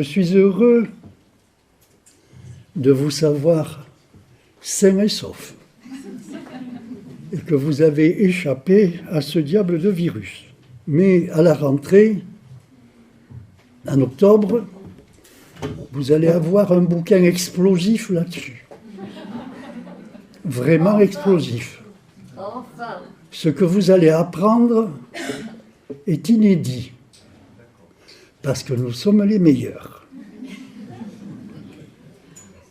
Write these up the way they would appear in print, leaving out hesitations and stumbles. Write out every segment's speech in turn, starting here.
Je suis heureux de vous savoir sain et sauf et que vous avez échappé à ce diable de virus. Mais à la rentrée, en octobre, vous allez avoir un bouquin explosif là-dessus. Vraiment explosif. Ce que vous allez apprendre est inédit, parce que nous sommes les meilleurs.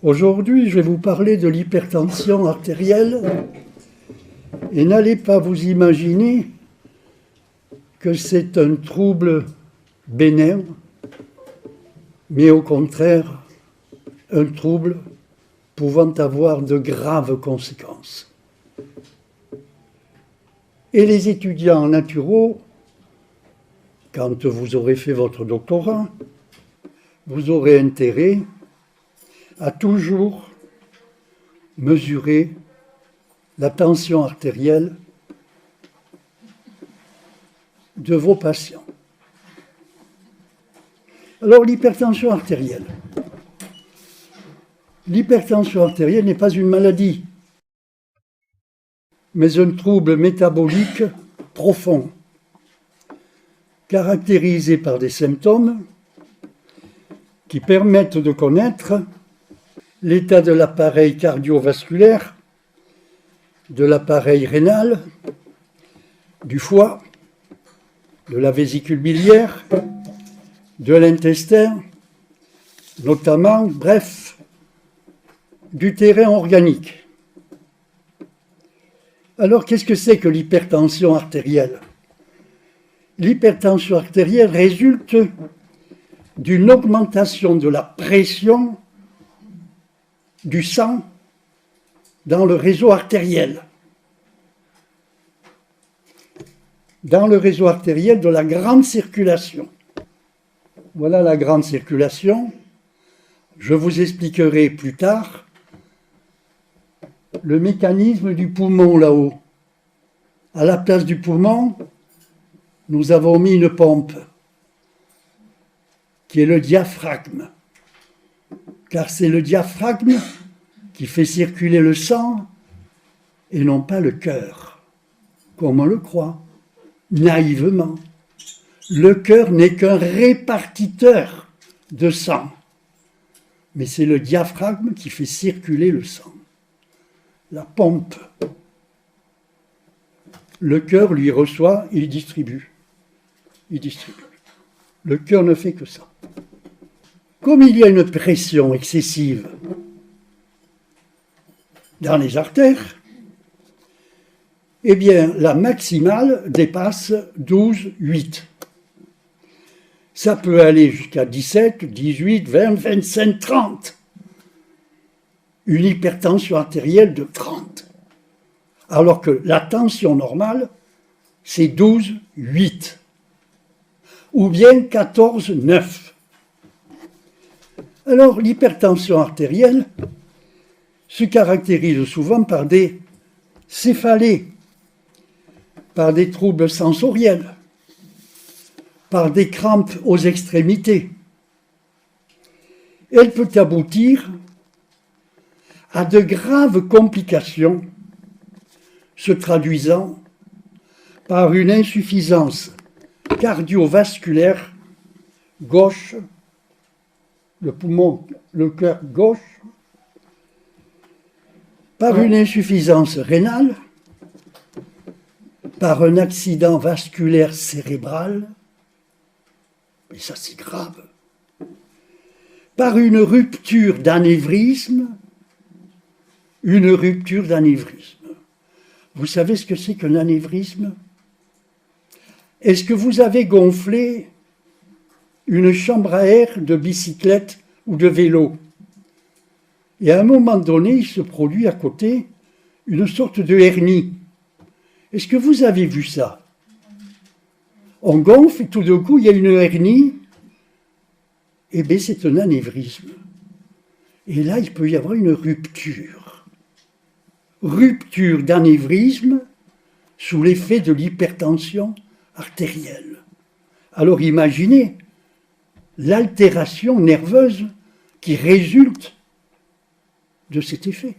Aujourd'hui, je vais vous parler de l'hypertension artérielle, et n'allez pas vous imaginer que c'est un trouble bénin, mais au contraire, un trouble pouvant avoir de graves conséquences. Et les étudiants naturaux, quand vous aurez fait votre doctorat, vous aurez intérêt à toujours mesurer la tension artérielle de vos patients. Alors, l'hypertension artérielle. L'hypertension artérielle n'est pas une maladie, mais un trouble métabolique profond, caractérisé par des symptômes qui permettent de connaître l'état de l'appareil cardiovasculaire, de l'appareil rénal, du foie, de la vésicule biliaire, de l'intestin, notamment, bref, du terrain organique. Alors, qu'est-ce que c'est que l'hypertension artérielle? L'hypertension artérielle résulte d'une augmentation de la pression du sang dans le réseau artériel. Dans le réseau artériel de la grande circulation. Voilà la grande circulation. Je vous expliquerai plus tard le mécanisme du poumon là-haut. À la place du poumon, nous avons mis une pompe qui est le diaphragme. Car c'est le diaphragme qui fait circuler le sang et non pas le cœur, comme on le croit, naïvement. Le cœur n'est qu'un répartiteur de sang, mais c'est le diaphragme qui fait circuler le sang. La pompe. Le cœur lui reçoit, il distribue. Il distribue. Le cœur ne fait que ça. Comme il y a une pression excessive dans les artères, eh bien, la maximale dépasse 12,8. Ça peut aller jusqu'à 17, 18, 20, 25, 30. Une hypertension artérielle de 30. Alors que la tension normale, c'est 12,8. Ou bien 14,9. Alors, l'hypertension artérielle se caractérise souvent par des céphalées, par des troubles sensoriels, par des crampes aux extrémités. Elle peut aboutir à de graves complications se traduisant par une insuffisance cardiovasculaire gauche, le poumon, le cœur gauche, par une insuffisance rénale, par un accident vasculaire cérébral, et ça c'est grave, par une rupture d'anévrisme, Vous savez ce que c'est qu'un anévrisme? Est-ce que vous avez gonflé une chambre à air de bicyclette ou de vélo? Et à un moment donné, il se produit à côté une sorte de hernie. Est-ce que vous avez vu ça? On gonfle et tout d'un coup, il y a une hernie. Eh bien, c'est un anévrisme. Et là, il peut y avoir une rupture. Rupture d'anévrisme sous l'effet de l'hypertension artérielle. Alors imaginez l'altération nerveuse qui résulte de cet effet.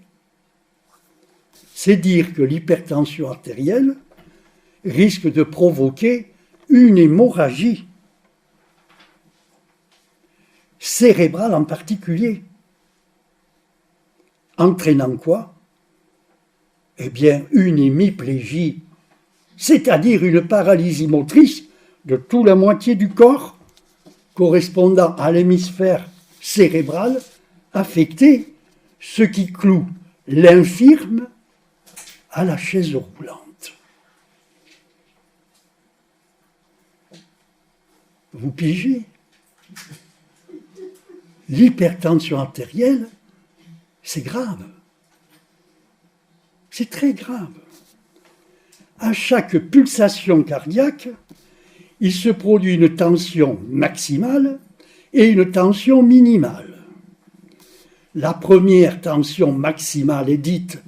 C'est dire que l'hypertension artérielle risque de provoquer une hémorragie cérébrale en particulier, entraînant quoi? Eh bien, une hémiplégie, c'est-à-dire une paralysie motrice de toute la moitié du corps, correspondant à l'hémisphère cérébral affecté, ce qui cloue l'infirme à la chaise roulante. Vous pigez? L'hypertension artérielle, c'est grave. C'est très grave. À chaque pulsation cardiaque, il se produit une tension maximale et une tension minimale. La première tension maximale est dite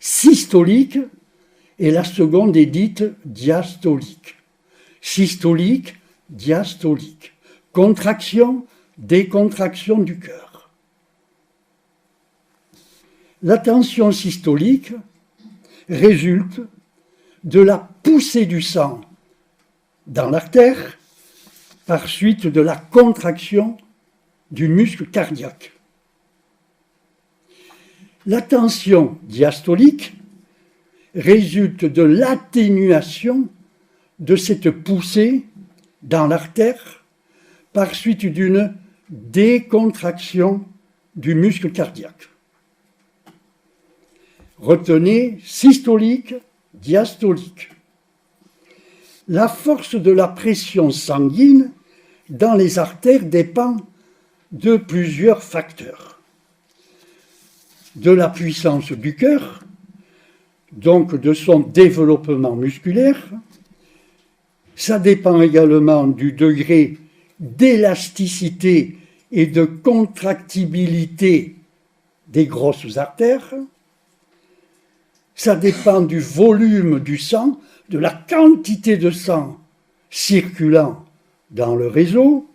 systolique et la seconde est dite diastolique. Systolique, diastolique. Contraction, décontraction du cœur. La tension systolique résulte de la poussée du sang dans l'artère par suite de la contraction du muscle cardiaque. La tension diastolique résulte de l'atténuation de cette poussée dans l'artère par suite d'une décontraction du muscle cardiaque. Retenez systolique, diastolique. La force de la pression sanguine dans les artères dépend de plusieurs facteurs. De la puissance du cœur, donc de son développement musculaire. Ça dépend également du degré d'élasticité et de contractibilité des grosses artères. Ça dépend du volume du sang, de la quantité de sang circulant dans le réseau.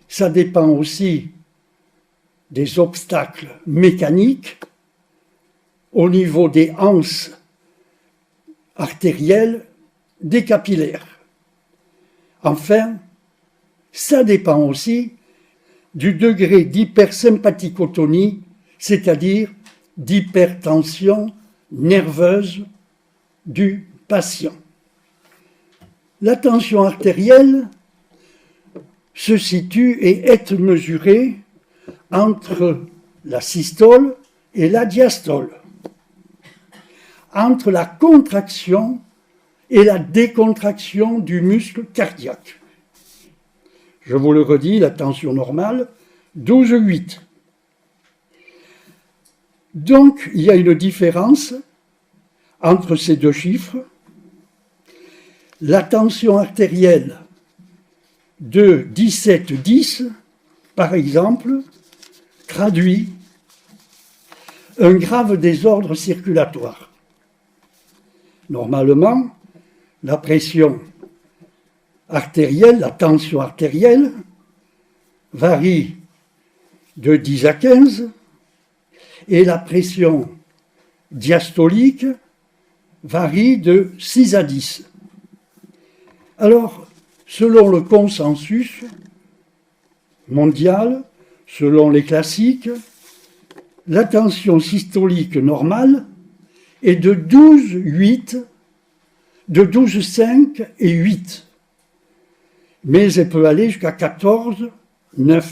Ça dépend aussi des obstacles mécaniques au niveau des anses artérielles, des capillaires. Enfin, ça dépend aussi du degré d'hypersympathicotonie, c'est-à-dire d'hypertension nerveuse du patient. La tension artérielle se situe et est mesurée entre la systole et la diastole, entre la contraction et la décontraction du muscle cardiaque. Je vous le redis, la tension normale, 12,8. Donc, il y a une différence entre ces deux chiffres. La tension artérielle de 17,10, par exemple, traduit un grave désordre circulatoire. Normalement, la pression artérielle, la tension artérielle, varie de 10 à 15 et la pression diastolique varie de 6 à 10. Alors, selon le consensus mondial, selon les classiques, la tension systolique normale est de 12,8, de 12,5 et 8. Mais elle peut aller jusqu'à 14,9.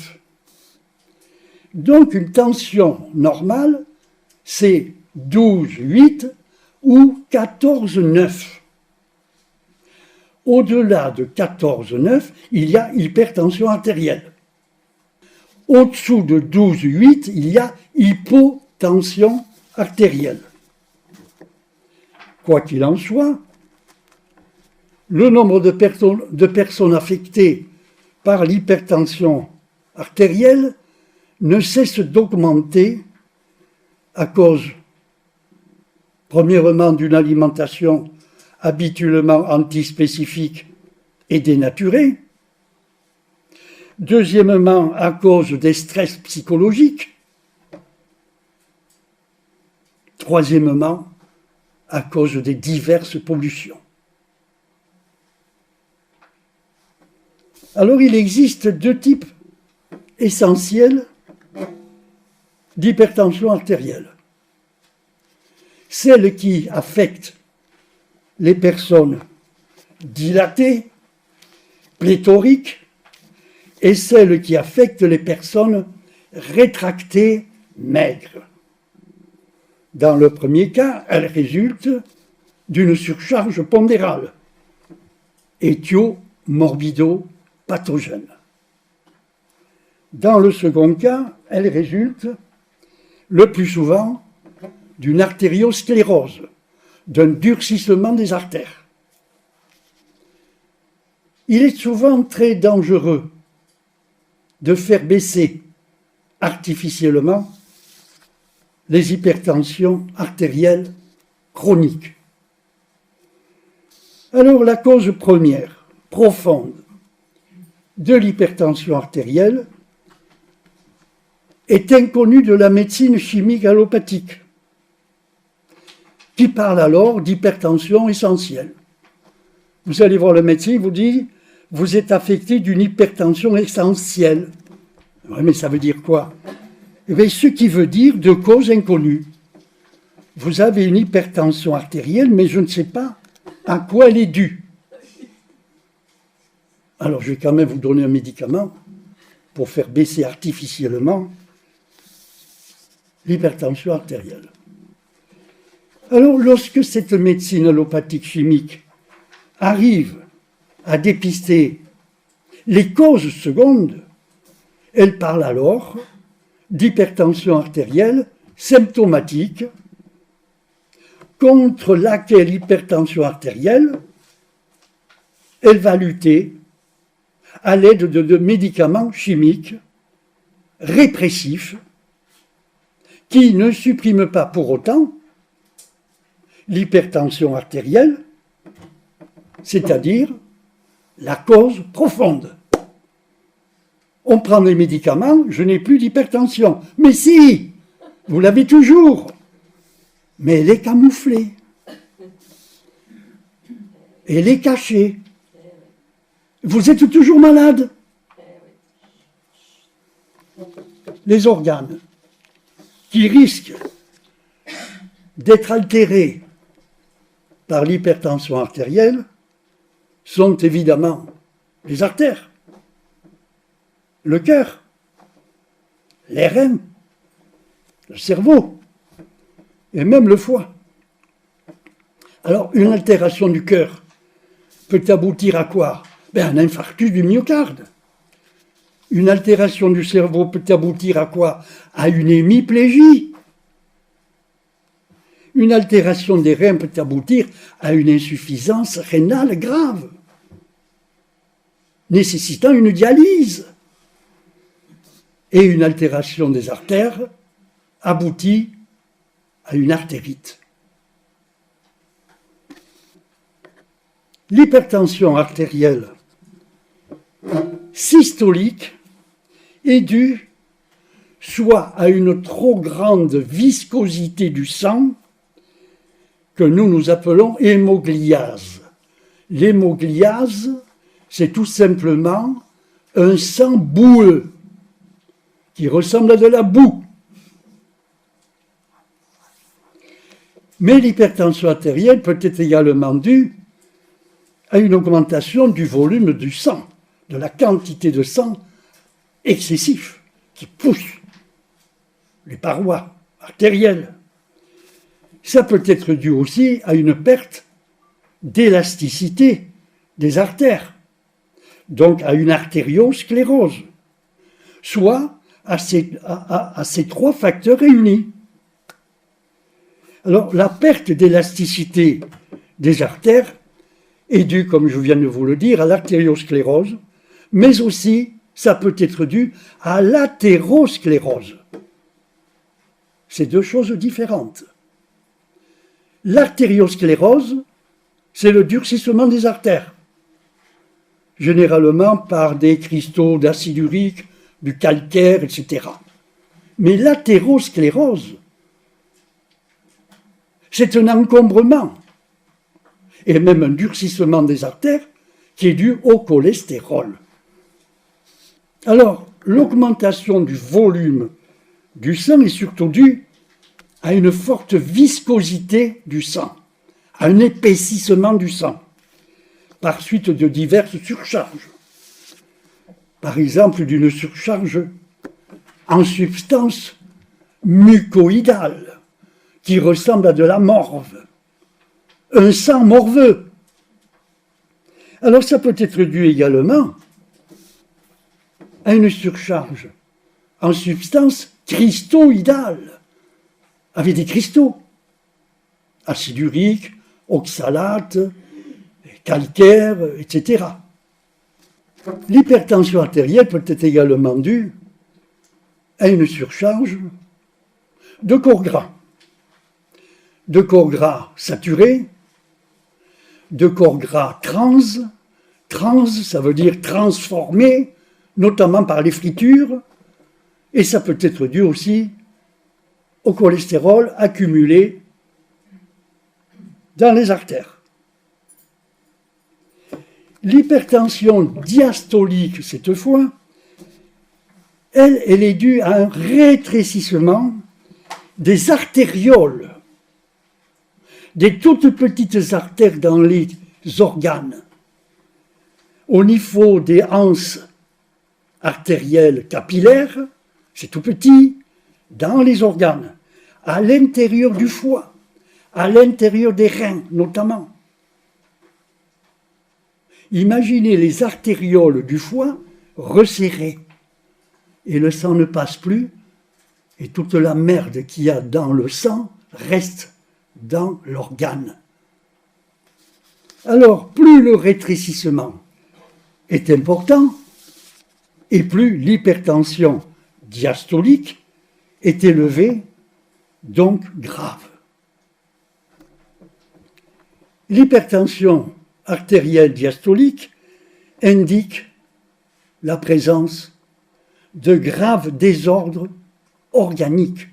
Donc une tension normale, c'est 12,8 ou 14,9. Au-delà de 14,9, il y a hypertension artérielle. Au-dessous de 12,8, il y a hypotension artérielle. Quoi qu'il en soit, le nombre de personnes affectées par l'hypertension artérielle ne cesse d'augmenter à cause, premièrement, d'une alimentation habituellement antispécifique et dénaturée, Deuxièmement, à cause des stress psychologiques. Troisièmement, à cause des diverses pollutions. Alors il existe deux types essentiels d'hypertension artérielle. Celle qui affecte les personnes dilatées, pléthoriques, et celle qui affecte les personnes rétractées, maigres. Dans le premier cas, elle résulte d'une surcharge pondérale, éthio-morbido-pathogène. Dans le second cas, elle résulte le plus souvent d'une artériosclérose, d'un durcissement des artères. Il est souvent très dangereux de faire baisser artificiellement les hypertensions artérielles chroniques. Alors la cause première, profonde, de l'hypertension artérielle est inconnue de la médecine chimique allopathique, qui parle alors d'hypertension essentielle. Vous allez voir le médecin, il vous dit « vous êtes affecté d'une hypertension essentielle ». Oui, mais ça veut dire quoi? Eh bien, ce qui veut dire de cause inconnue. Vous avez une hypertension artérielle, mais je ne sais pas à quoi elle est due. Alors, je vais quand même vous donner un médicament pour faire baisser artificiellement l'hypertension artérielle. Alors, lorsque cette médecine allopathique chimique arrive à dépister les causes secondes, elle parle alors d'hypertension artérielle symptomatique contre laquelle hypertension artérielle, elle va lutter à l'aide de médicaments chimiques répressifs qui ne suppriment pas pour autant l'hypertension artérielle, c'est-à-dire la cause profonde. On prend des médicaments, je n'ai plus d'hypertension. Mais si, vous l'avez toujours. Mais elle est camouflée. Elle est cachée. Vous êtes toujours malade. Les organes qui risquent d'être altérés par l'hypertension artérielle sont évidemment les artères, le cœur, les reins, le cerveau et même le foie. Alors, une altération du cœur peut aboutir à quoi? Un infarctus du myocarde. Une altération du cerveau peut aboutir à quoi? À une hémiplégie. Une altération des reins peut aboutir à une insuffisance rénale grave, nécessitant une dialyse. Et une altération des artères aboutit à une artérite. L'hypertension artérielle systolique est due soit à une trop grande viscosité du sang, que nous appelons hémogliase. L'hémogliase, c'est tout simplement un sang boueux, qui ressemble à de la boue. Mais l'hypertension artérielle peut être également due à une augmentation du volume du sang, de la quantité de sang excessif qui pousse les parois artérielles. Ça peut être dû aussi à une perte d'élasticité des artères, donc à une artériosclérose, soit à ces trois facteurs réunis. Alors, la perte d'élasticité des artères est due, comme je viens de vous le dire, à l'artériosclérose, mais aussi, ça peut être dû à l'athérosclérose. C'est deux choses différentes. L'artériosclérose, c'est le durcissement des artères. généralement par des cristaux d'acide urique, du calcaire, etc. Mais l'athérosclérose, c'est un encombrement et même un durcissement des artères qui est dû au cholestérol. Alors, l'augmentation du volume du sang est surtout due à une forte viscosité du sang, à un épaississement du sang, par suite de diverses surcharges. Par exemple, d'une surcharge en substance mucoïdale, qui ressemble à de la morve, un sang morveux. Alors ça peut être dû également à une surcharge en substance cristalloïdale, avec des cristaux, acide urique, oxalate, calcaire, etc. L'hypertension artérielle peut être également due à une surcharge de corps gras saturés, de corps gras trans, ça veut dire transformés, notamment par les fritures, et ça peut être dû aussi au cholestérol accumulé dans les artères. L'hypertension diastolique, cette fois, elle est due à un rétrécissement des artérioles, des toutes petites artères dans les organes, au niveau des anses artérielles capillaires, c'est tout petit, dans les organes, à l'intérieur du foie, à l'intérieur des reins notamment. Imaginez les artérioles du foie resserrées, et le sang ne passe plus, et toute la merde qu'il y a dans le sang reste dans l'organe. Alors, plus le rétrécissement est important, et plus l'hypertension diastolique est élevée, donc grave. L'hypertension artérielle diastolique indique la présence de graves désordres organiques.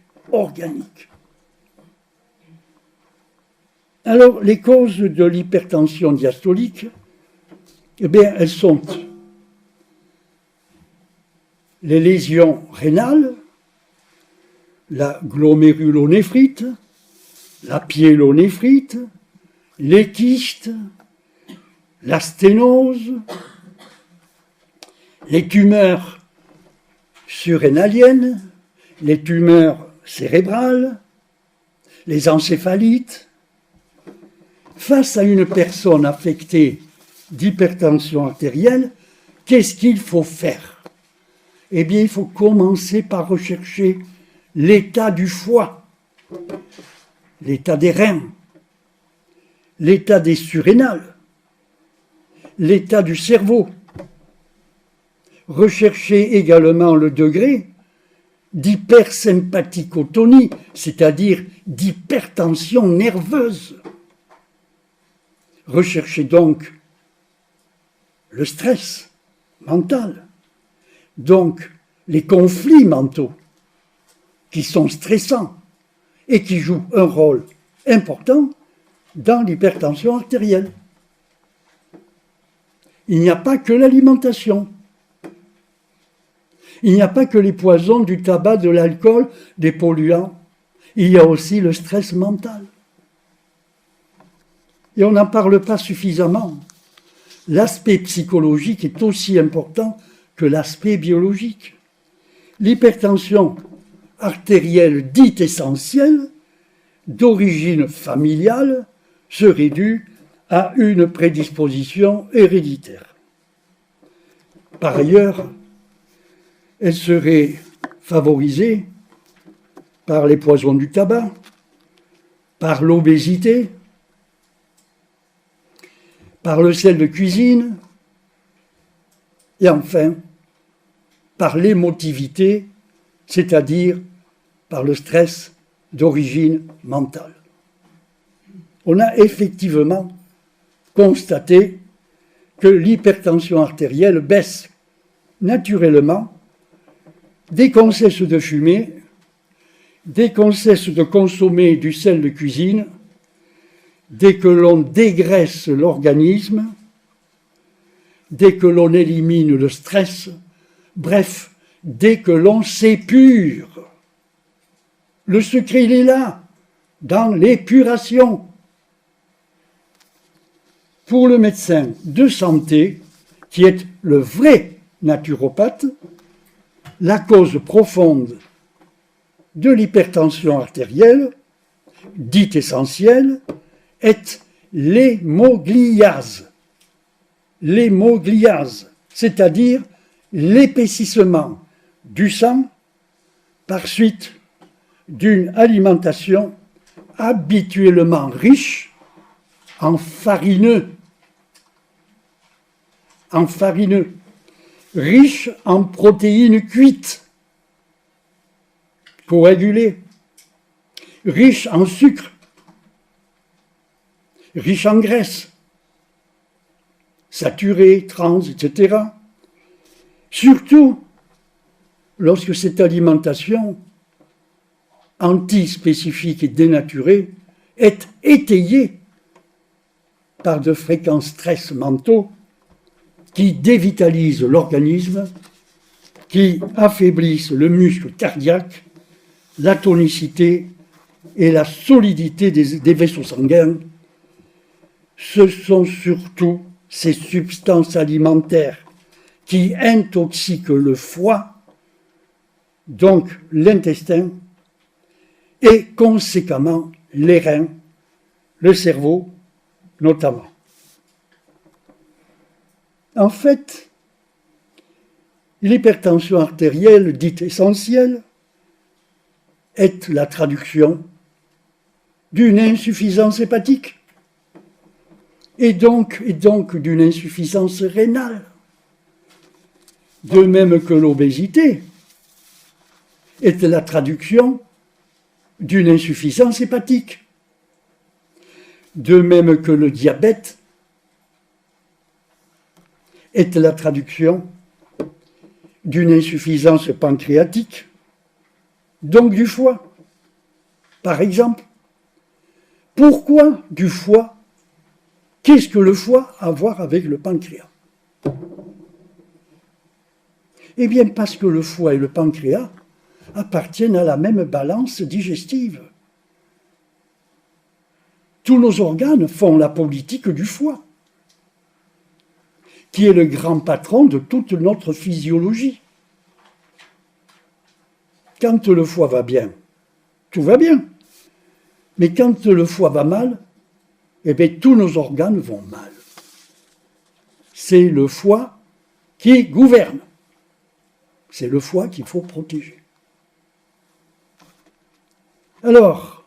Alors, les causes de l'hypertension diastolique, eh bien, elles sont les lésions rénales, la glomérulonéphrite, la pyélonéphrite, les kystes, la sténose, les tumeurs surrénaliennes, les tumeurs cérébrales, les encéphalites. Face à une personne affectée d'hypertension artérielle, qu'est-ce qu'il faut faire? Eh bien, il faut commencer par rechercher l'état du foie, l'état des reins, l'état des surrénales, l'état du cerveau. Rechercher également le degré d'hypersympathicotonie, c'est-à-dire d'hypertension nerveuse. Rechercher donc le stress mental, donc les conflits mentaux qui sont stressants et qui jouent un rôle important dans l'hypertension artérielle. Il n'y a pas que l'alimentation. Il n'y a pas que les poisons, du tabac, de l'alcool, des polluants. Il y a aussi le stress mental. Et on n'en parle pas suffisamment. L'aspect psychologique est aussi important que l'aspect biologique. L'hypertension artérielle dite essentielle, d'origine familiale, serait due à une prédisposition héréditaire. Par ailleurs, elle serait favorisée par les poisons du tabac, par l'obésité, par le sel de cuisine, et enfin, par l'émotivité, c'est-à-dire par le stress d'origine mentale. On a effectivement constaté que l'hypertension artérielle baisse naturellement dès qu'on cesse de fumer, dès qu'on cesse de consommer du sel de cuisine, dès que l'on dégraisse l'organisme, dès que l'on élimine le stress, bref, dès que l'on s'épure. Le secret, il est là, dans l'épuration. Pour le médecin de santé, qui est le vrai naturopathe, la cause profonde de l'hypertension artérielle, dite essentielle, est l'hémogliase. L'hémogliase, c'est-à-dire l'épaississement du sang par suite d'une alimentation habituellement riche en farineux, riche en protéines cuites, coagulées, riche en sucre, riche en graisse, saturée, trans, etc. Surtout lorsque cette alimentation antispécifique et dénaturée est étayée par de fréquents stress mentaux qui dévitalisent l'organisme, qui affaiblissent le muscle cardiaque, la tonicité et la solidité des vaisseaux sanguins. Ce sont surtout ces substances alimentaires qui intoxiquent le foie, donc l'intestin, et conséquemment les reins, le cerveau notamment. En fait, l'hypertension artérielle dite essentielle est la traduction d'une insuffisance hépatique et donc d'une insuffisance rénale. De même que l'obésité est la traduction d'une insuffisance hépatique. De même que le diabète est la traduction d'une insuffisance pancréatique, donc du foie. Par exemple, pourquoi du foie? Qu'est-ce que le foie a à voir avec le pancréas? Eh bien, parce que le foie et le pancréas appartiennent à la même balance digestive. Tous nos organes font la politique du foie, qui est le grand patron de toute notre physiologie. Quand le foie va bien, tout va bien. Mais quand le foie va mal, eh bien, tous nos organes vont mal. C'est le foie qui gouverne. C'est le foie qu'il faut protéger. Alors,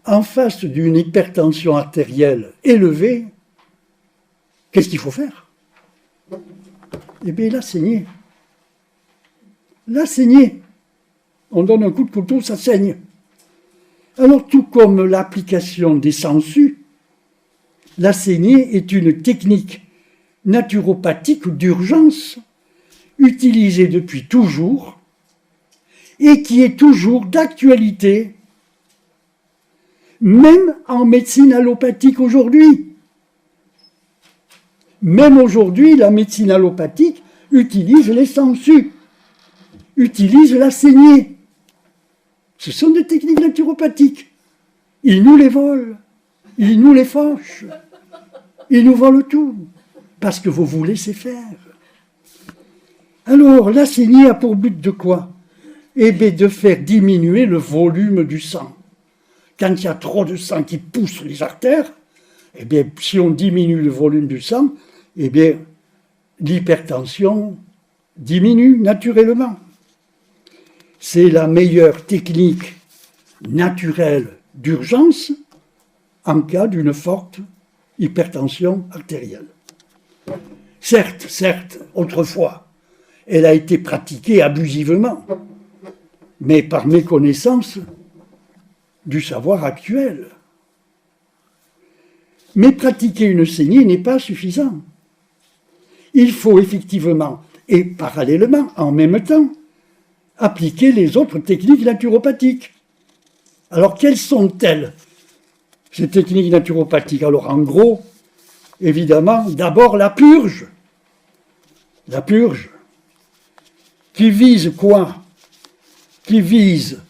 en face d'une hypertension artérielle élevée, qu'est-ce qu'il faut faire? Eh bien, la saigner. La saigner. On donne un coup de couteau, ça saigne. Alors, tout comme l'application des sangsues, la saignée est une technique naturopathique d'urgence utilisée depuis toujours et qui est toujours d'actualité, même en médecine allopathique aujourd'hui. Même aujourd'hui, la médecine allopathique utilise les sangsues, utilise la saignée. Ce sont des techniques naturopathiques. Ils nous les volent, ils nous les fauchent, ils nous volent tout, parce que vous vous laissez faire. Alors, la saignée a pour but de quoi? Eh bien, de faire diminuer le volume du sang. Quand il y a trop de sang qui pousse les artères, eh bien, si on diminue le volume du sang, eh bien, l'hypertension diminue naturellement. C'est la meilleure technique naturelle d'urgence en cas d'une forte hypertension artérielle. Certes, autrefois, elle a été pratiquée abusivement, mais par méconnaissance du savoir actuel. Mais pratiquer une saignée n'est pas suffisant. Il faut effectivement, et parallèlement, en même temps, appliquer les autres techniques naturopathiques. Alors, quelles sont-elles, ces techniques naturopathiques? Alors, en gros, évidemment, d'abord la purge. La purge, qui vise quoi? Qui vise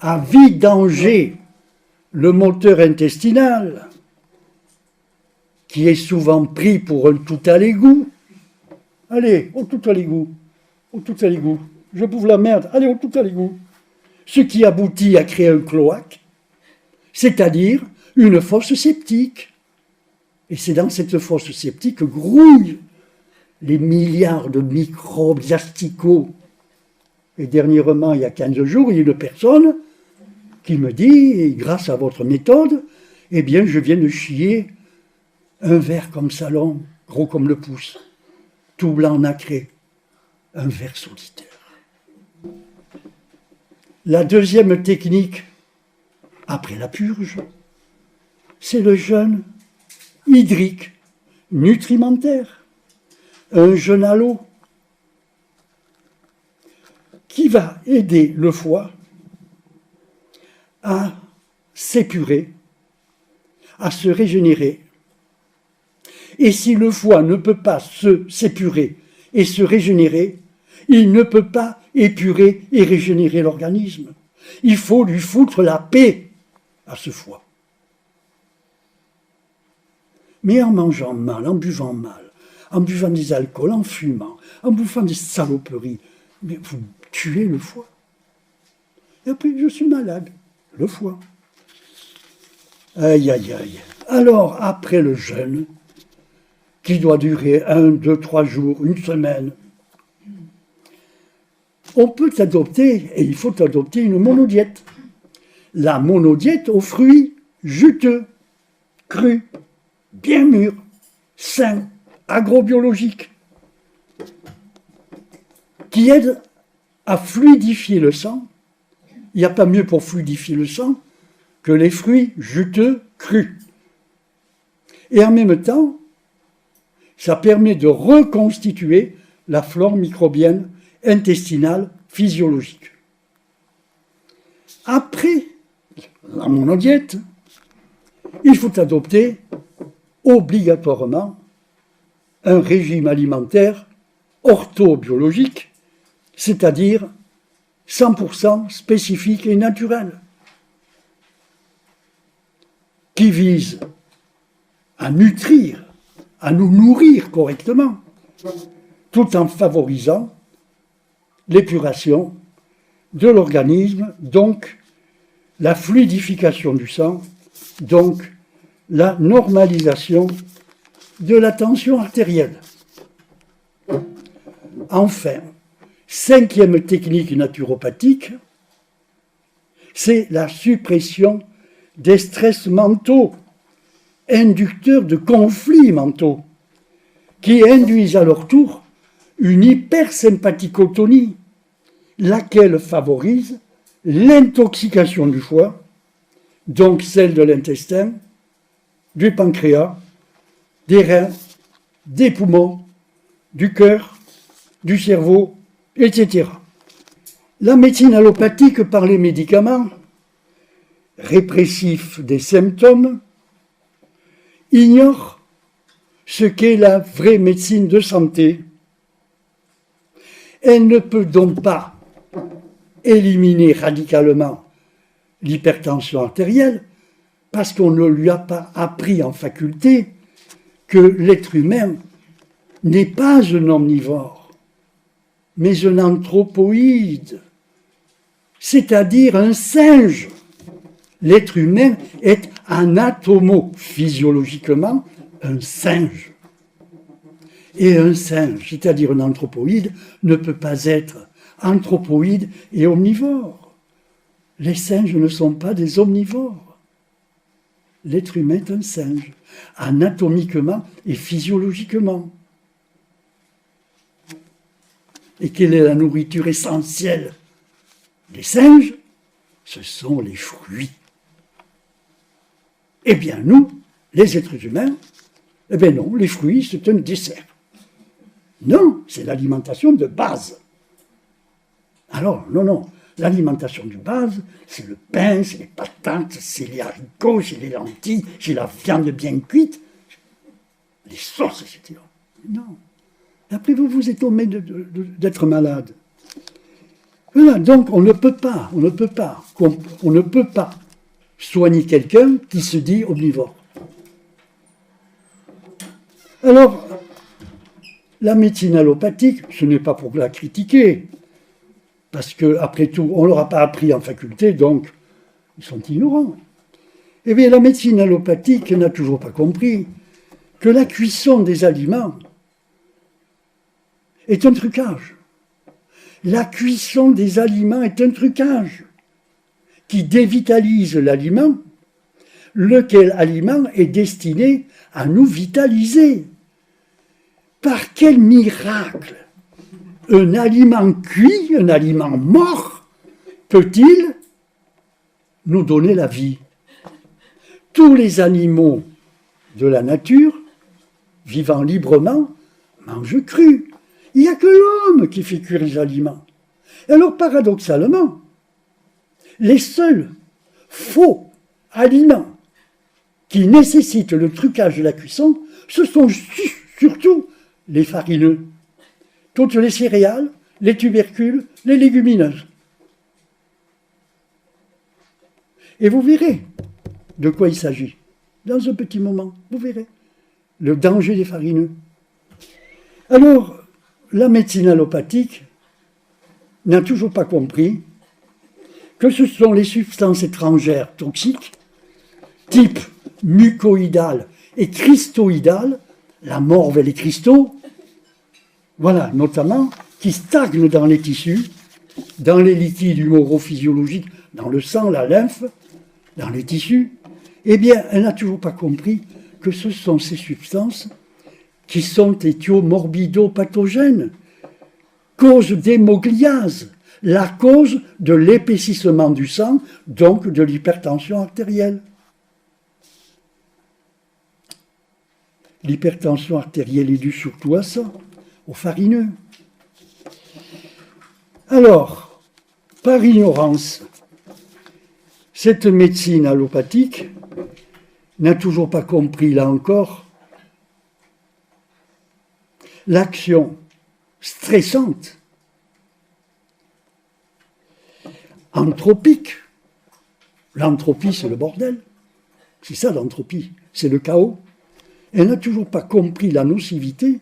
à vidanger le moteur intestinal, qui est souvent pris pour un tout à l'égout. Allez, au tout à l'égout, au tout à l'égout. Je bouffe la merde, allez, au tout à l'égout. Ce qui aboutit à créer un cloaque, c'est-à-dire une fosse septique. Et c'est dans cette fosse septique que grouillent les milliards de microbes asticots. Et dernièrement, il y a 15 jours, il y a une personne qui me dit, grâce à votre méthode, eh bien, je viens de chier un verre comme ça long, gros comme le pouce, tout blanc nacré, un verre solitaire. La deuxième technique, après la purge, c'est le jeûne hydrique, nutrimentaire, un jeûne à l'eau, qui va aider le foie à s'épurer, à se régénérer. Et si le foie ne peut pas s'épurer et se régénérer, il ne peut pas épurer et régénérer l'organisme. Il faut lui foutre la paix à ce foie. Mais en mangeant mal, en buvant mal, en buvant des alcools, en fumant, en bouffant des saloperies, mais vous tuez le foie. Et après, je suis malade. Le foie. Aïe, aïe, aïe. Alors, après le jeûne, qui doit durer 1, 2, 3 jours, une semaine, on peut adopter, et il faut adopter une monodiète. La monodiète aux fruits juteux, crus, bien mûrs, sains, agrobiologiques, qui aident à fluidifier le sang. Il n'y a pas mieux pour fluidifier le sang que les fruits juteux crus. Et en même temps, ça permet de reconstituer la flore microbienne intestinale physiologique. Après la monodiète, il faut adopter obligatoirement un régime alimentaire orthobiologique, c'est-à-dire 100% spécifique et naturel, qui vise à nutrir, à nous nourrir correctement, tout en favorisant l'épuration de l'organisme, donc la fluidification du sang, donc la normalisation de la tension artérielle. Enfin, cinquième technique naturopathique, c'est la suppression des stress mentaux, inducteurs de conflits mentaux, qui induisent à leur tour une hypersympathicotonie, laquelle favorise l'intoxication du foie, donc celle de l'intestin, du pancréas, des reins, des poumons, du cœur, du cerveau, etc. La médecine allopathique par les médicaments, répressifs des symptômes, ignore ce qu'est la vraie médecine de santé. Elle ne peut donc pas éliminer radicalement l'hypertension artérielle parce qu'on ne lui a pas appris en faculté que l'être humain n'est pas un omnivore, mais un anthropoïde, c'est-à-dire un singe. L'être humain est anatomo-physiologiquement un singe. Et un singe, c'est-à-dire un anthropoïde, ne peut pas être anthropoïde et omnivore. Les singes ne sont pas des omnivores. L'être humain est un singe, anatomiquement et physiologiquement. Et quelle est la nourriture essentielle des singes? Ce sont les fruits. Eh bien, nous, les êtres humains, eh bien non, les fruits, c'est un dessert. Non, c'est l'alimentation de base. Alors, non, l'alimentation de base, c'est le pain, c'est les patates, c'est les haricots, c'est les lentilles, c'est la viande bien cuite, les sauces, etc. Non. Et après, vous vous étonnez d'être malade. Voilà, donc on ne peut pas soigner quelqu'un qui se dit omnivore. Alors, la médecine allopathique, ce n'est pas pour la critiquer, parce qu'après tout, on ne leur a pas appris en faculté, donc ils sont ignorants. Eh bien, la médecine allopathique n'a toujours pas compris que la cuisson des aliments est un trucage. La cuisson des aliments est un trucage qui dévitalise l'aliment, lequel aliment est destiné à nous vitaliser. Par quel miracle un aliment cuit, un aliment mort, peut-il nous donner la vie? Tous les animaux de la nature, vivant librement, mangent cru. Il n'y a que l'homme qui fait cuire les aliments. Alors, paradoxalement, les seuls faux aliments qui nécessitent le trucage de la cuisson, ce sont surtout les farineux, toutes les céréales, les tubercules, les légumineuses. Et vous verrez de quoi il s'agit. Dans un petit moment, vous verrez le danger des farineux. Alors, la médecine allopathique n'a toujours pas compris que ce sont les substances étrangères toxiques, type mucoïdales et cristoïdales, la morve et les cristaux, voilà, notamment, qui stagnent dans les tissus, dans les liquides humoro-physiologiques, dans le sang, la lymphe, dans les tissus. Eh bien, elle n'a toujours pas compris que ce sont ces substances qui sont éthiomorbidoppathogènes, cause d'hémogliase, la cause de l'épaississement du sang, donc de l'hypertension artérielle. L'hypertension artérielle est due surtout à ça, aux farineux. Alors, par ignorance, cette médecine allopathique n'a toujours pas compris, là encore, l'action stressante, anthropique. L'entropie, c'est le bordel. C'est ça l'entropie, c'est le chaos. Elle n'a toujours pas compris la nocivité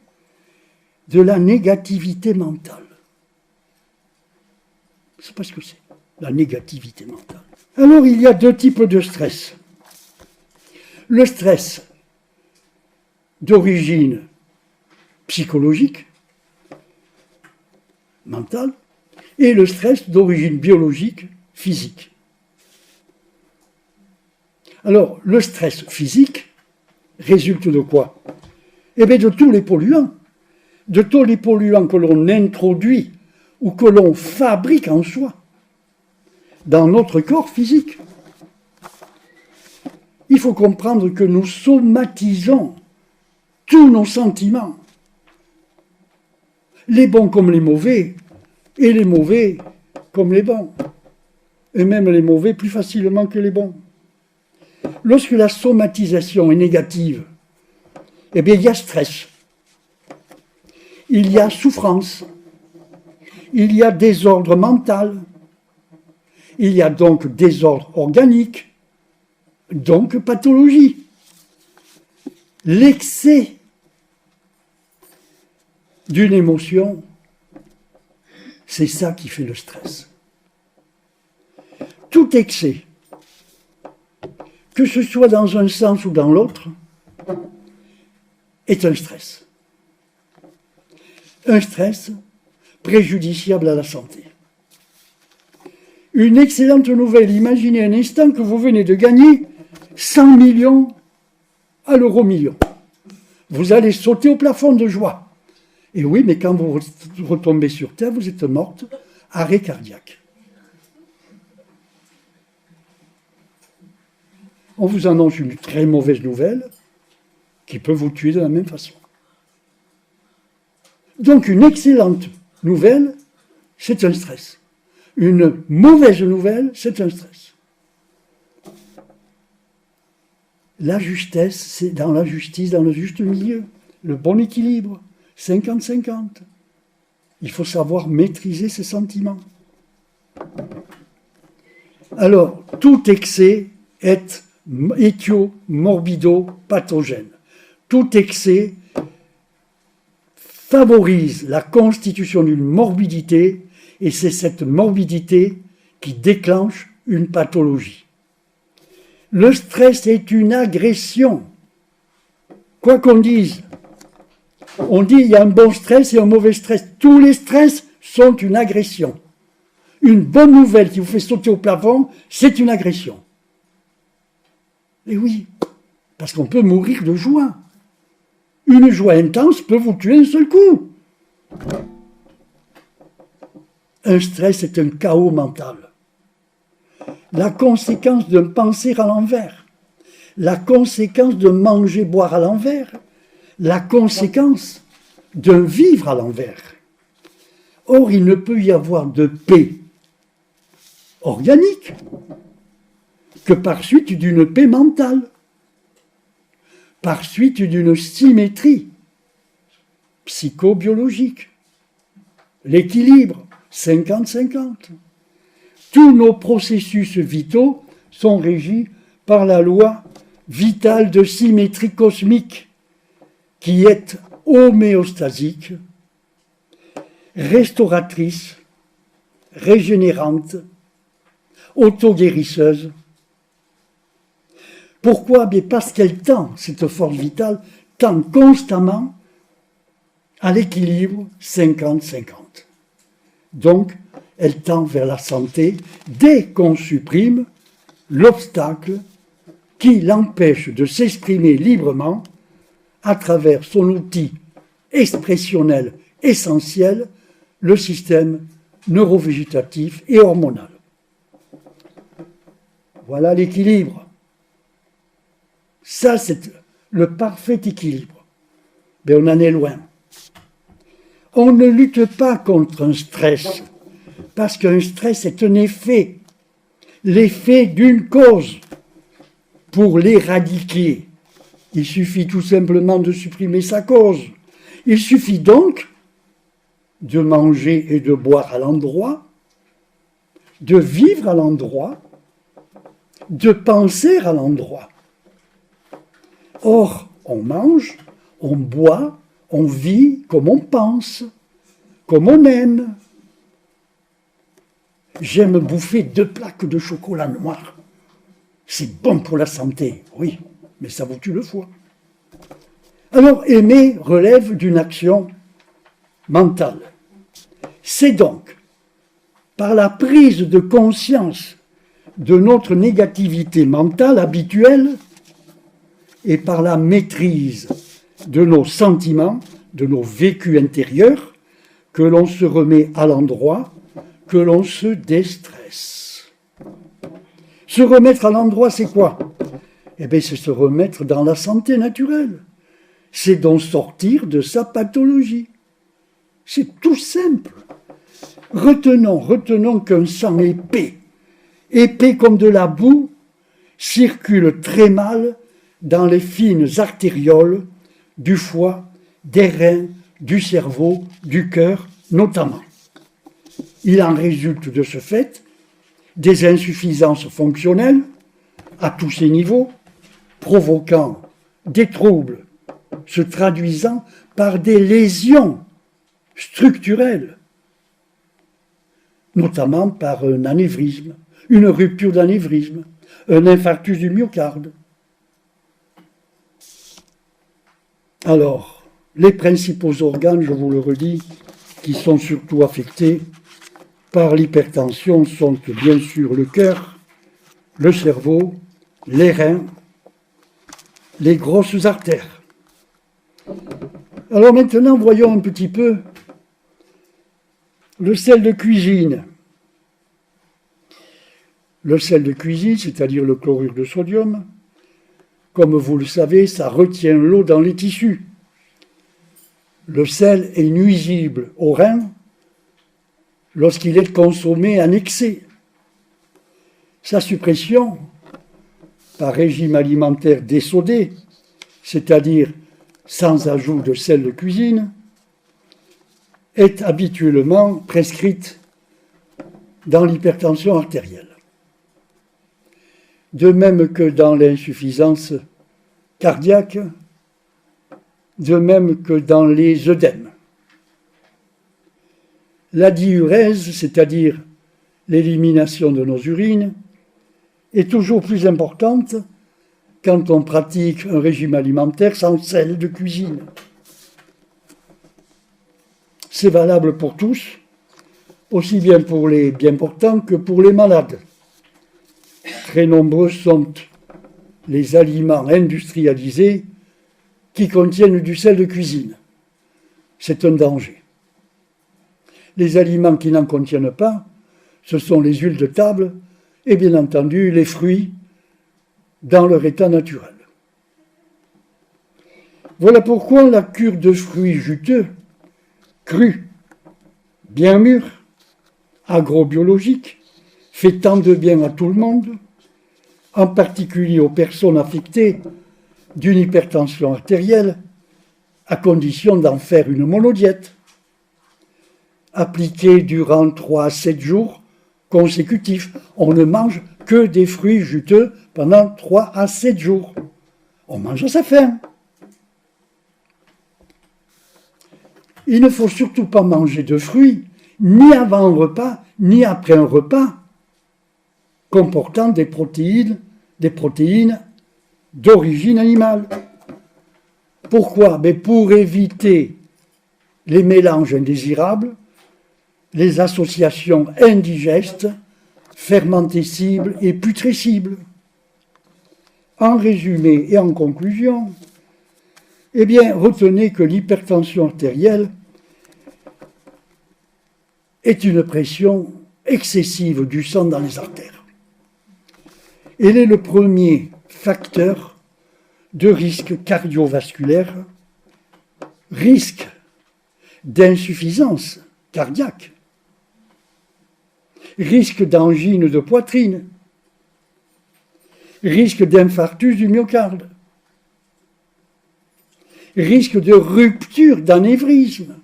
de la négativité mentale. C'est pas ce que c'est, la négativité mentale. Alors, il y a deux types de stress. Le stress d'origine psychologique, mental, et le stress d'origine biologique, physique. Alors, le stress physique résulte de quoi? Eh bien, de tous les polluants. De tous les polluants que l'on introduit ou que l'on fabrique en soi, dans notre corps physique. Il faut comprendre que nous somatisons tous nos sentiments, les bons comme les mauvais, et les mauvais comme les bons, et même les mauvais plus facilement que les bons. Lorsque la somatisation est négative, eh bien il y a stress, il y a souffrance, il y a désordre mental, il y a donc désordre organique, donc pathologie. L'excès d'une émotion, c'est ça qui fait le stress. Tout excès, que ce soit dans un sens ou dans l'autre, est un stress. Un stress préjudiciable à la santé. Une excellente nouvelle, imaginez un instant que vous venez de gagner 100 millions à l'euro million. Vous allez sauter au plafond de joie. Et oui, mais quand vous retombez sur terre, vous êtes morte, arrêt cardiaque. On vous annonce une très mauvaise nouvelle, qui peut vous tuer de la même façon. Donc une excellente nouvelle, c'est un stress. Une mauvaise nouvelle, c'est un stress. La justesse, c'est dans la justice, dans le juste milieu, le bon équilibre, 50-50. Il faut savoir maîtriser ses sentiments. Alors, tout excès est éthio-morbido-pathogène. Tout excès favorise la constitution d'une morbidité, et c'est cette morbidité qui déclenche une pathologie. Le stress est une agression. Quoi qu'on dise, on dit il y a un bon stress et un mauvais stress. Tous les stress sont une agression. Une bonne nouvelle qui vous fait sauter au plafond, c'est une agression. Et oui, parce qu'on peut mourir de joie. Une joie intense peut vous tuer d'un seul coup. Un stress est un chaos mental. La conséquence d'un penser à l'envers. La conséquence de manger, boire à l'envers. La conséquence d'un vivre à l'envers. Or, il ne peut y avoir de paix organique que par suite d'une paix mentale, par suite d'une symétrie psychobiologique, l'équilibre 50-50. Tous nos processus vitaux sont régis par la loi vitale de symétrie cosmique qui est homéostasique, restauratrice, régénérante, autoguérisseuse. Pourquoi? Bien parce qu'elle tend, cette force vitale, tend constamment à l'équilibre 50-50. Donc, elle tend vers la santé dès qu'on supprime l'obstacle qui l'empêche de s'exprimer librement à travers son outil expressionnel essentiel, le système neurovégétatif et hormonal. Voilà l'équilibre. Ça, c'est le parfait équilibre. Mais on en est loin. On ne lutte pas contre un stress, parce qu'un stress est un effet, l'effet d'une cause. Pour l'éradiquer, il suffit tout simplement de supprimer sa cause. Il suffit donc de manger et de boire à l'endroit, de vivre à l'endroit, de penser à l'endroit. Or, on mange, on boit, on vit comme on pense, comme on aime. J'aime bouffer 2 plaques de chocolat noir. C'est bon pour la santé, oui, mais ça vous tue le foie. Alors, aimer relève d'une action mentale. C'est donc par la prise de conscience de notre négativité mentale habituelle et par la maîtrise de nos sentiments, de nos vécus intérieurs, que l'on se remet à l'endroit, que l'on se déstresse. Se remettre à l'endroit, c'est quoi? Eh bien, c'est se remettre dans la santé naturelle. C'est donc sortir de sa pathologie. C'est tout simple. Retenons qu'un sang épais comme de la boue, circule très mal dans les fines artérioles du foie, des reins, du cerveau, du cœur notamment. Il en résulte de ce fait des insuffisances fonctionnelles à tous ces niveaux, provoquant des troubles, se traduisant par des lésions structurelles, notamment par un anévrisme, une rupture d'anévrisme, un infarctus du myocarde. Alors, les principaux organes, je vous le redis, qui sont surtout affectés par l'hypertension sont bien sûr le cœur, le cerveau, les reins, les grosses artères. Alors maintenant, voyons un petit peu le sel de cuisine. Le sel de cuisine, c'est-à-dire le chlorure de sodium, comme vous le savez, ça retient l'eau dans les tissus. Le sel est nuisible aux reins lorsqu'il est consommé en excès. Sa suppression, par régime alimentaire désodé, c'est-à-dire sans ajout de sel de cuisine, est habituellement prescrite dans l'hypertension artérielle. De même que dans l'insuffisance cardiaque, de même que dans les œdèmes. La diurèse, c'est-à-dire l'élimination de nos urines, est toujours plus importante quand on pratique un régime alimentaire sans sel de cuisine. C'est valable pour tous, aussi bien pour les bien portants que pour les malades. Très nombreux sont les aliments industrialisés qui contiennent du sel de cuisine. C'est un danger. Les aliments qui n'en contiennent pas, ce sont les huiles de table et bien entendu les fruits dans leur état naturel. Voilà pourquoi la cure de fruits juteux, crus, bien mûrs, agrobiologiques, fait tant de bien à tout le monde, en particulier aux personnes affectées d'une hypertension artérielle, à condition d'en faire une monodiète, appliquée durant 3 à 7 jours consécutifs. On ne mange que des fruits juteux pendant 3 à 7 jours. On mange à sa faim. Il ne faut surtout pas manger de fruits, ni avant un repas, ni après un repas, comportant des protéines d'origine animale. Pourquoi? Pour éviter les mélanges indésirables, les associations indigestes, fermentescibles et putrescibles. En résumé et en conclusion, retenez que l'hypertension artérielle est une pression excessive du sang dans les artères. Elle est le premier facteur de risque cardiovasculaire, risque d'insuffisance cardiaque, risque d'angine de poitrine, risque d'infarctus du myocarde, risque de rupture d'anévrisme,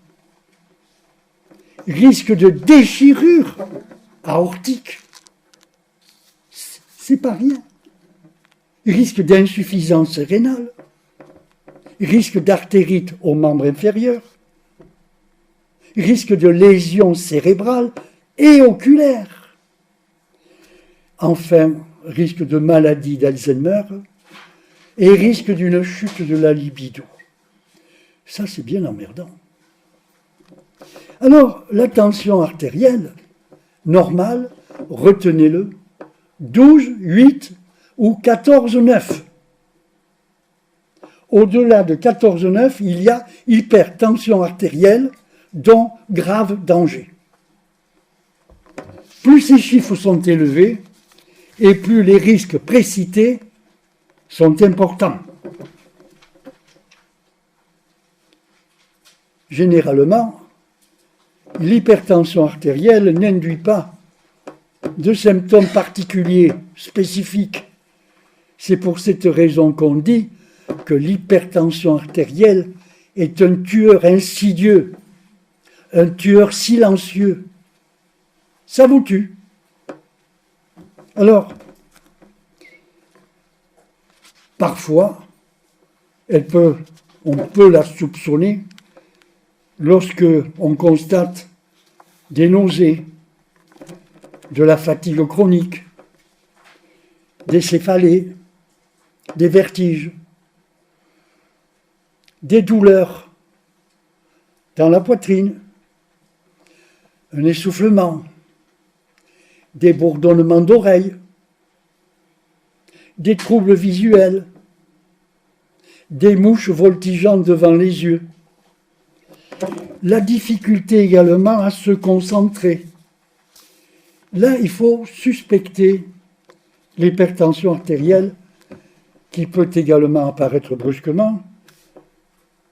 risque de déchirure aortique, c'est pas rien, risque d'insuffisance rénale, risque d'artérite aux membres inférieurs, risque de lésions cérébrales et oculaires, enfin risque de maladie d'Alzheimer et risque d'une chute de la libido. Ça, c'est bien emmerdant. Alors, la tension artérielle normale, retenez-le, 12, 8 ou 14, 9. Au-delà de 14, 9, il y a hypertension artérielle, dont grave danger. Plus ces chiffres sont élevés, et plus les risques précités sont importants. Généralement, l'hypertension artérielle n'induit pas de symptômes particuliers, spécifiques. C'est pour cette raison qu'on dit que l'hypertension artérielle est un tueur insidieux, un tueur silencieux. Ça vous tue. Alors, parfois, on peut la soupçonner lorsque on constate des nausées, de la fatigue chronique, des céphalées, des vertiges, des douleurs dans la poitrine, un essoufflement, des bourdonnements d'oreilles, des troubles visuels, des mouches voltigeant devant les yeux, la difficulté également à se concentrer. Là, il faut suspecter l'hypertension artérielle qui peut également apparaître brusquement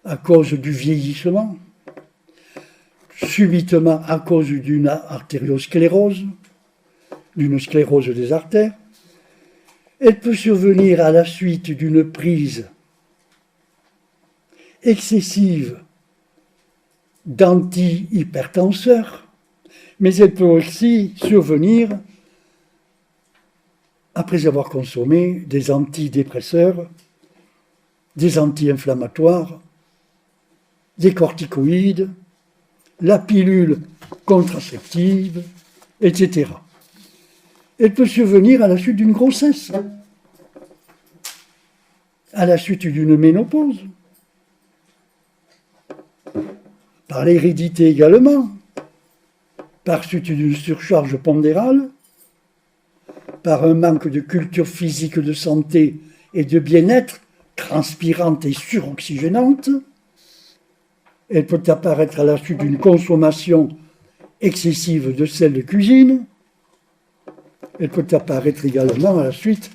à cause du vieillissement, subitement à cause d'une artériosclérose, d'une sclérose des artères. Elle peut survenir à la suite d'une prise excessive d'antihypertenseurs, mais elle peut aussi survenir après avoir consommé des antidépresseurs, des anti-inflammatoires, des corticoïdes, la pilule contraceptive, etc. Elle peut survenir à la suite d'une grossesse, à la suite d'une ménopause, par l'hérédité également, par suite d'une surcharge pondérale, par un manque de culture physique de santé et de bien-être, transpirante et suroxygénante. Elle peut apparaître à la suite d'une consommation excessive de sel de cuisine. Elle peut apparaître également à la suite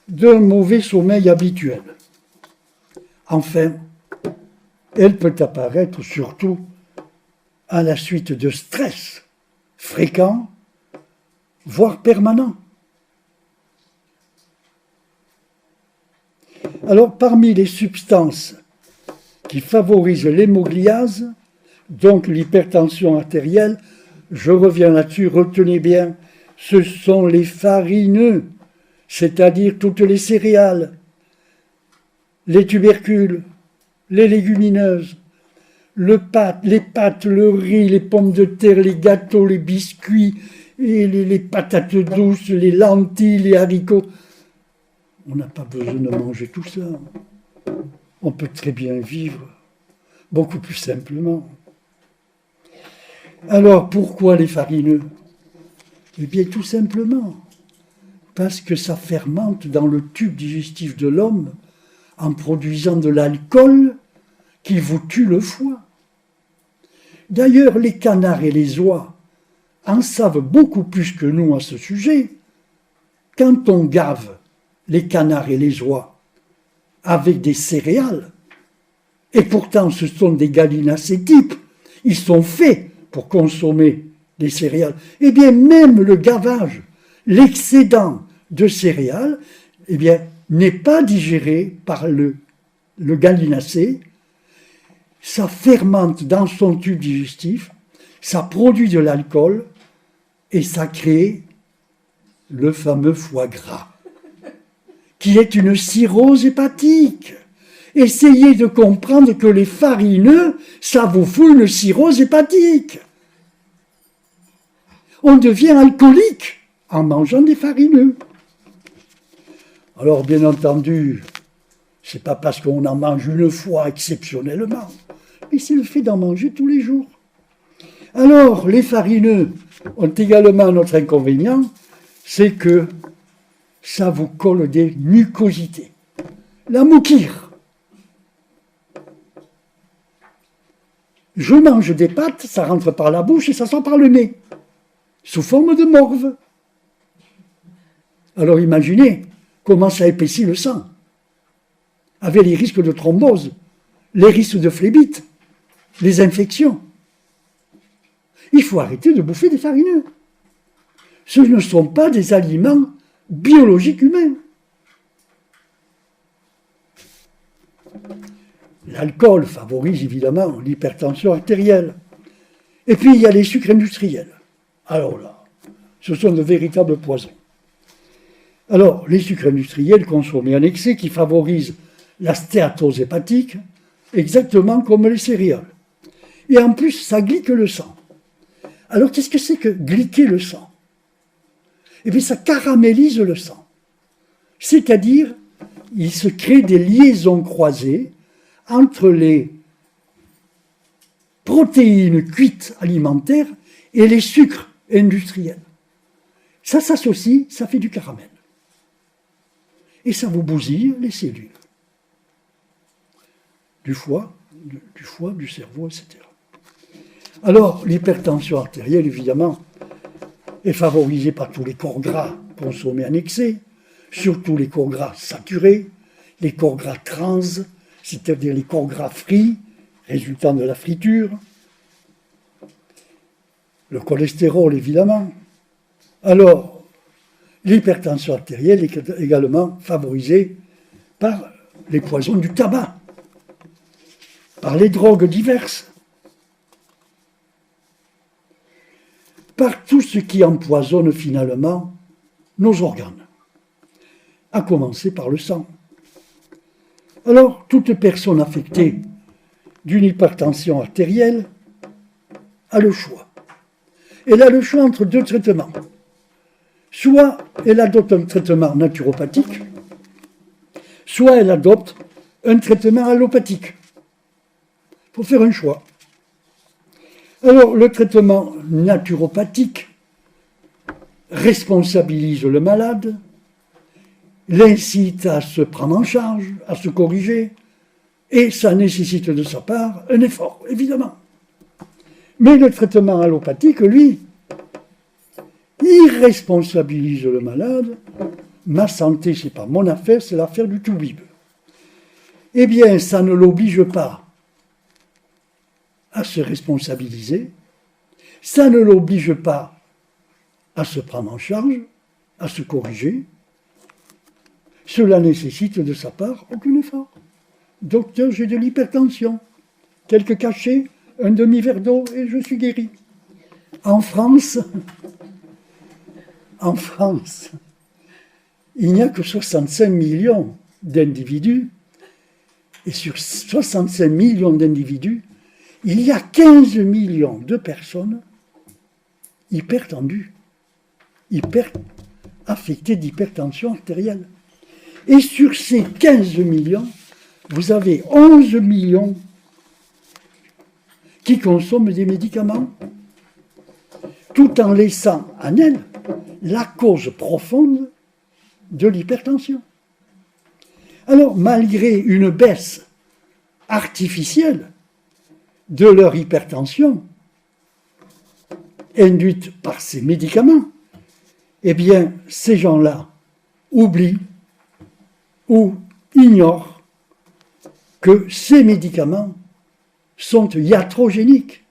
d'un mauvais sommeil habituel. Enfin, elle peut apparaître surtout à la suite de stress fréquents, voire permanents. Alors, parmi les substances qui favorisent l'hémogliase, donc l'hypertension artérielle, je reviens là-dessus, retenez bien, ce sont les farineux, c'est-à-dire toutes les céréales, les tubercules, les légumineuses, les pâtes, le riz, les pommes de terre, les gâteaux, les biscuits, et les patates douces, les lentilles, les haricots. On n'a pas besoin de manger tout ça. On peut très bien vivre beaucoup plus simplement. Alors, pourquoi les farineux? Eh bien, tout simplement, parce que ça fermente dans le tube digestif de l'homme en produisant de l'alcool qui vous tue le foie. D'ailleurs, les canards et les oies en savent beaucoup plus que nous à ce sujet. Quand on gave les canards et les oies avec des céréales, et pourtant ce sont des gallinacés types, ils sont faits pour consommer des céréales, eh bien même le gavage, l'excédent de céréales, eh bien n'est pas digéré par le gallinacé, ça fermente dans son tube digestif, ça produit de l'alcool et ça crée le fameux foie gras, qui est une cirrhose hépatique. Essayez de comprendre que les farineux, ça vous fout une cirrhose hépatique. On devient alcoolique en mangeant des farineux. Alors, bien entendu, c'est pas parce qu'on en mange une fois exceptionnellement, mais c'est le fait d'en manger tous les jours. Alors, les farineux ont également un autre inconvénient, c'est que ça vous colle des mucosités. La moukire. Je mange des pâtes, ça rentre par la bouche et ça sort par le nez, sous forme de morve. Alors imaginez comment ça épaissit le sang, avec les risques de thrombose, les risques de phlébite, les infections. Il faut arrêter de bouffer des farineux. Ce ne sont pas des aliments biologiques humains. L'alcool favorise évidemment l'hypertension artérielle. Et puis il y a les sucres industriels. Alors là, ce sont de véritables poisons. Alors, les sucres industriels consommés en excès qui favorisent la stéatose hépatique, exactement comme les céréales. Et en plus, ça glyque le sang. Alors, qu'est-ce que c'est que glyquer le sang? Eh bien, ça caramélise le sang. C'est-à-dire, il se crée des liaisons croisées entre les protéines cuites alimentaires et les sucres industriels. Ça s'associe, ça fait du caramel. Et ça vous bousille les cellules. Du foie, du cerveau, etc. Alors, l'hypertension artérielle, évidemment, est favorisée par tous les corps gras consommés en excès, surtout les corps gras saturés, les corps gras trans, c'est-à-dire les corps gras frits, résultant de la friture, le cholestérol évidemment. Alors, l'hypertension artérielle est également favorisée par les poisons du tabac, par les drogues diverses, par tout ce qui empoisonne finalement nos organes, à commencer par le sang. Alors, toute personne affectée d'une hypertension artérielle a le choix. Elle a le choix entre deux traitements. Soit elle adopte un traitement naturopathique, soit elle adopte un traitement allopathique. Il faut faire un choix. Alors, le traitement naturopathique responsabilise le malade, l'incite à se prendre en charge, à se corriger, et ça nécessite de sa part un effort, évidemment. Mais le traitement allopathique, lui, irresponsabilise le malade. Ma santé, c'est pas mon affaire, c'est l'affaire du toubib. Eh bien, ça ne l'oblige pas à se responsabiliser, ça ne l'oblige pas à se prendre en charge, à se corriger. Cela nécessite de sa part aucun effort. Docteur, j'ai de l'hypertension. Quelques cachets, un demi-verre d'eau et je suis guéri. En France, il n'y a que 65 millions d'individus. Et sur 65 millions d'individus, il y a 15 millions de personnes hypertendues, affectées d'hypertension artérielle. Et sur ces 15 millions, vous avez 11 millions qui consomment des médicaments, tout en laissant en elles la cause profonde de l'hypertension. Alors, malgré une baisse artificielle de leur hypertension, induite par ces médicaments, eh bien, ces gens-là oublient ou ignorent que ces médicaments sont iatrogéniques.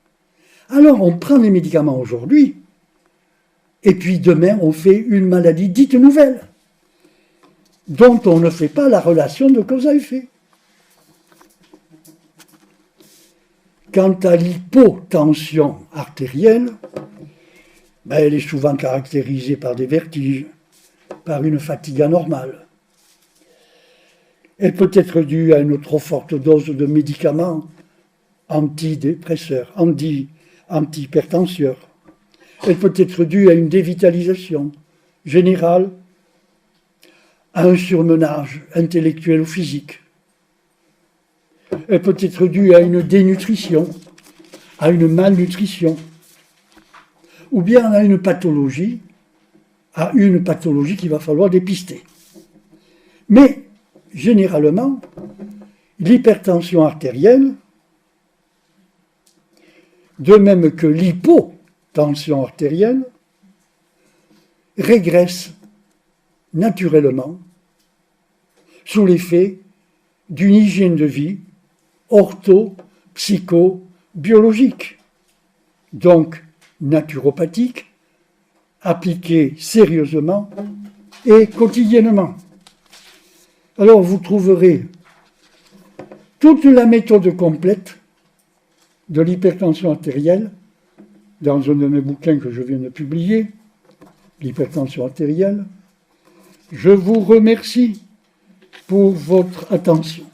Alors, on prend les médicaments aujourd'hui, et puis demain, on fait une maladie dite nouvelle, dont on ne fait pas la relation de cause à effet. Quant à l'hypotension artérielle, elle est souvent caractérisée par des vertiges, par une fatigue anormale. Elle peut être due à une trop forte dose de médicaments antidépresseurs, antihypertenseurs. Elle peut être due à une dévitalisation générale, à un surmenage intellectuel ou physique. Elle peut être due à une dénutrition, à une malnutrition, ou bien à une pathologie qu'il va falloir dépister. Mais, généralement, l'hypertension artérielle, de même que l'hypotension artérielle, régresse naturellement sous l'effet d'une hygiène de vie ortho-psycho-biologique, donc naturopathique, appliquée sérieusement et quotidiennement. Alors vous trouverez toute la méthode complète de l'hypertension artérielle dans un de mes bouquins que je viens de publier, l'hypertension artérielle. Je vous remercie pour votre attention.